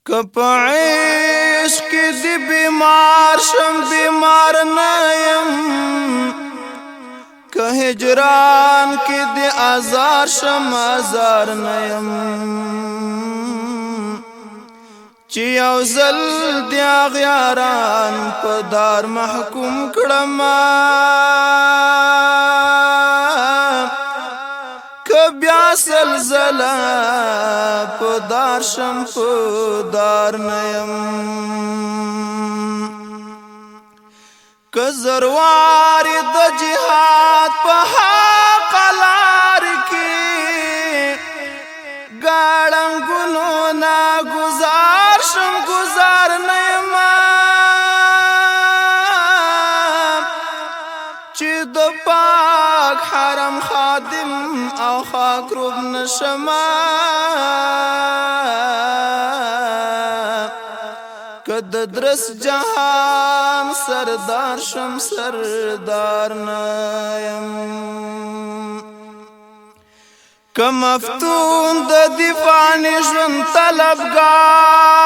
که په عشق کې دی بیمار شم بیمار نه یم که هجران کې دی آزار شم آزار نه یم چې یو ځل دی اغیاران په دار محکوم کړم که بیا سلزله په دار شم په دار نه یم که زروارې د جهاد په حق لار کې ګاړنګونو نه ګزار شم ګزار نه یم چې د پاک حرم خادم او خاک روب نشما که د درس جهان سردار شم سردار نه یم که مفتون د دفاع ژوند طلبګار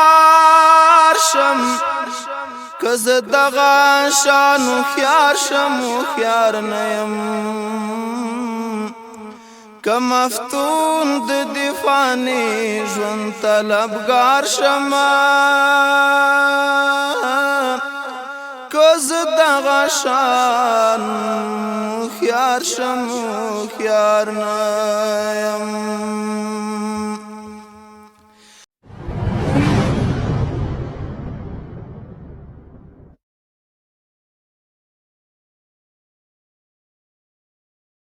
شم که زه دغه شان هوښیار شم هوښیار نه یم که مفتون د دفاع ژوند طلبګار شم که زه دغه شان هوښیار شم هوښیار نه یم